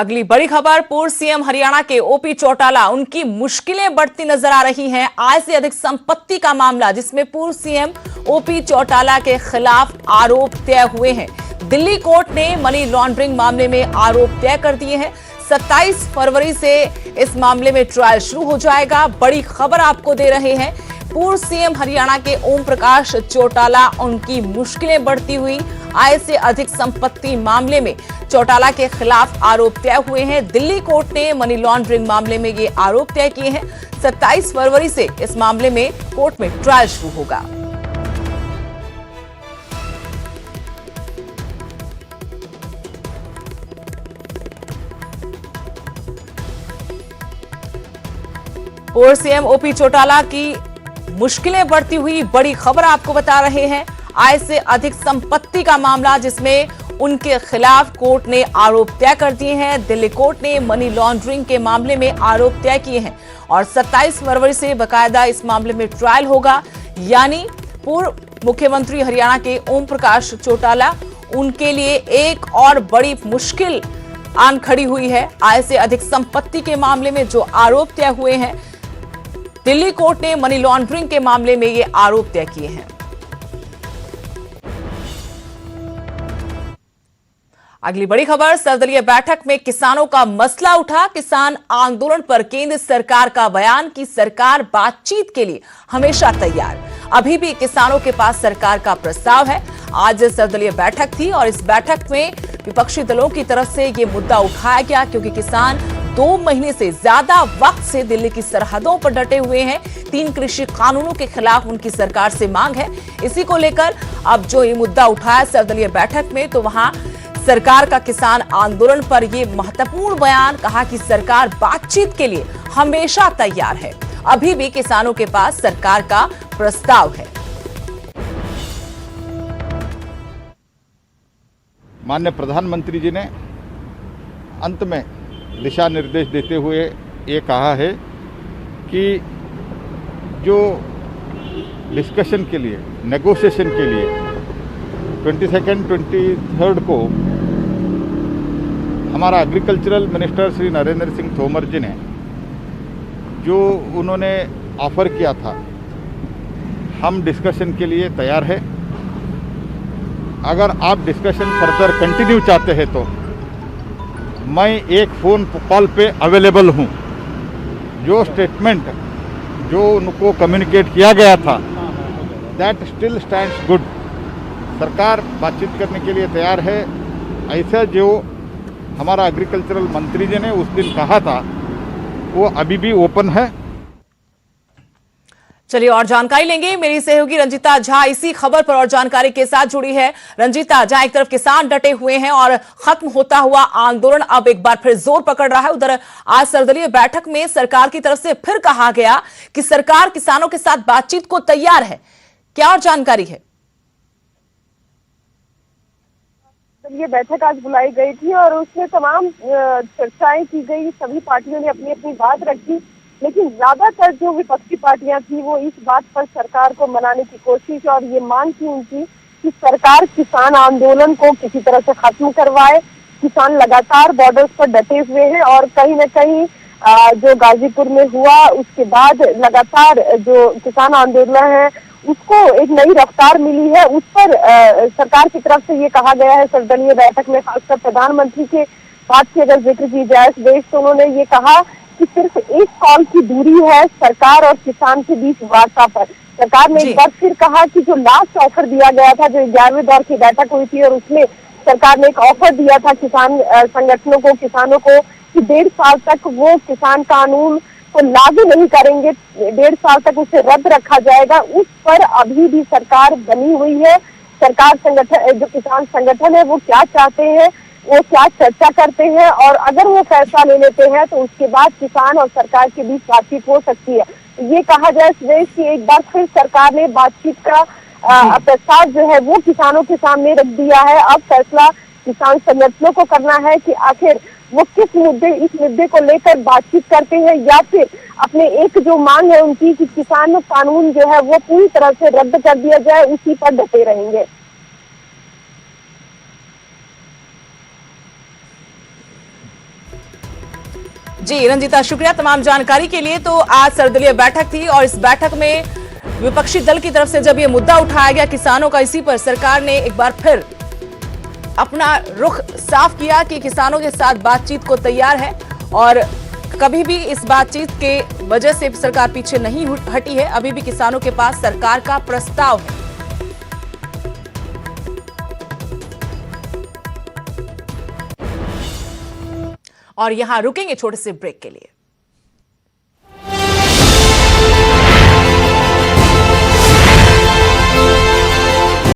अगली बड़ी खबर, पूर्व सीएम हरियाणा के ओपी चौटाला, उनकी मुश्किलें बढ़ती नजर आ रही हैं। आय से अधिक संपत्ति का मामला जिसमें पूर्व सीएम ओपी चौटाला के खिलाफ आरोप तय हुए हैं। दिल्ली कोर्ट ने मनी लॉन्ड्रिंग मामले में आरोप तय कर दिए हैं। 27 फरवरी से इस मामले में ट्रायल शुरू हो जाएगा। बड़ी खबर आपको दे रहे हैं, पूर्व सीएम हरियाणा के ओम प्रकाश चौटाला, उनकी मुश्किलें बढ़ती हुई आय से अधिक संपत्ति मामले में चौटाला के खिलाफ आरोप तय हुए हैं। दिल्ली कोर्ट ने मनी लॉन्ड्रिंग मामले में ये आरोप तय किए हैं। 27 फरवरी से इस मामले में कोर्ट में ट्रायल शुरू होगा। पूर्व सीएम ओपी चौटाला की मुश्किलें बढ़ती हुई बड़ी खबर आपको बता रहे हैं। आय से अधिक संपत्ति का मामला जिसमें उनके खिलाफ कोर्ट ने आरोप तय कर दिए हैं। दिल्ली कोर्ट ने मनी लॉन्ड्रिंग के मामले में आरोप तय किए हैं और 27 फरवरी से बकायदा इस मामले में ट्रायल होगा। यानी पूर्व मुख्यमंत्री हरियाणा के ओम प्रकाश चौटाला, उनके लिए एक और बड़ी मुश्किल आन खड़ी हुई है। आय से अधिक संपत्ति के मामले में जो आरोप तय हुए हैं, दिल्ली कोर्ट ने मनी लॉन्ड्रिंग के मामले में ये आरोप तय किए हैं। अगली बड़ी खबर, सर्वदलीय बैठक में किसानों का मसला उठा। किसान आंदोलन पर केंद्र सरकार का बयान कि सरकार बातचीत के लिए हमेशा तैयार। अभी भी किसानों के पास सरकार का प्रस्ताव है। आज सर्वदलीय बैठक थी और इस बैठक में विपक्षी दलों की तरफ से ये मुद्दा उठाया गया क्योंकि किसान 2 महीने से ज्यादा वक्त से दिल्ली की सरहदों पर डटे हुए हैं। 3 कृषि कानूनों के खिलाफ उनकी सरकार से मांग है। इसी को लेकर अब जो ये मुद्दा उठाया सर्वदलीय बैठक में, तो वहां सरकार का किसान आंदोलन पर यह महत्वपूर्ण बयान, कहा कि सरकार बातचीत के लिए हमेशा तैयार है। अभी भी किसानों के पास सरकार का प्रस्ताव है। माननीय प्रधानमंत्री जी ने अंत में दिशा निर्देश देते हुए ये कहा है कि जो डिस्कशन के लिए, नेगोशिएशन के लिए 22, 23 को हमारा एग्रीकल्चरल मिनिस्टर श्री नरेंद्र सिंह तोमर जी ने जो उन्होंने ऑफर किया था, हम डिस्कशन के लिए तैयार है। अगर आप डिस्कशन फर्दर कंटिन्यू चाहते हैं तो मैं एक फ़ोन कॉल पे अवेलेबल हूँ। जो स्टेटमेंट जो उनको कम्युनिकेट किया गया था, दैट स्टिल स्टैंड्स गुड। सरकार बातचीत करने के लिए तैयार है। ऐसा जो हमारा एग्रीकल्चरल मंत्री जी ने उस दिन कहा था, वो अभी भी ओपन है। चलिए और जानकारी लेंगे, मेरी सहयोगी रंजीता झा इसी खबर पर और जानकारी के साथ जुड़ी है। रंजीता, जहां एक तरफ किसान डटे हुए हैं और खत्म होता हुआ आंदोलन अब एक बार फिर जोर पकड़ रहा है, उधर आज सर्वदलीय बैठक में सरकार की तरफ से फिर कहा गया कि सरकार किसानों के साथ बातचीत को तैयार है। क्या और जानकारी है? ये बैठक आज बुलाई गई थी और उसमें तमाम चर्चाएं की गई। सभी पार्टियों ने अपनी अपनी बात रखी, लेकिन ज्यादातर जो विपक्षी पार्टियां थी वो इस बात पर सरकार को मनाने की कोशिश और ये मांग की उनकी कि सरकार किसान आंदोलन को किसी तरह से खत्म करवाए। किसान लगातार बॉर्डर्स पर डटे हुए हैं और कहीं न कहीं जो गाजीपुर में हुआ उसके बाद लगातार जो किसान आंदोलन है उसको एक नई रफ्तार मिली है। उस पर सरकार की तरफ से ये कहा गया है सर्वदलीय बैठक में, खासकर प्रधानमंत्री के बात की अगर जिक्र की जाए सुदेश, तो उन्होंने ये कहा कि सिर्फ एक कॉल की दूरी है सरकार और किसान के बीच वार्ता पर। सरकार ने एक बार फिर कहा कि जो लास्ट ऑफर दिया गया था, जो 11वें दौर की बैठक हुई थी और उसमें सरकार ने एक ऑफर दिया था किसान संगठनों को, किसानों को, कि 1.5 साल तक वो किसान कानून को लागू नहीं करेंगे, 1.5 साल तक उसे रद्द रखा जाएगा। उस पर अभी भी सरकार बनी हुई है। सरकार संगठन, जो किसान संगठन है, वो क्या चाहते हैं, वो क्या चर्चा करते हैं और अगर वो फैसला ले लेते हैं तो उसके बाद किसान और सरकार के बीच बातचीत हो सकती है। ये कहा जाए सुदेश कि एक बार फिर सरकार ने बातचीत का प्रस्ताव जो है वो किसानों के सामने रख दिया है। अब फैसला किसान संगठनों को करना है कि आखिर वो किस इस मुद्दे को लेकर बातचीत करते हैं या फिर अपने एक जो मांग है उनकी कि किसान कानून जो है वो पूरी तरह से रद्द कर दिया जाए, उसी पर डटे रहेंगे। जी रंजीता, शुक्रिया तमाम जानकारी के लिए। तो आज सर्वदलीय बैठक थी और इस बैठक में विपक्षी दल की तरफ से जब ये मुद्दा उठाया गया किसानों का, इसी पर सरकार ने एक बार फिर अपना रुख साफ किया कि किसानों के साथ बातचीत को तैयार है और कभी भी इस बातचीत के वजह से सरकार पीछे नहीं हटी है। अभी भी किसानों के पास सरकार का प्रस्ताव है। और यहां रुकेंगे छोटे से ब्रेक के लिए।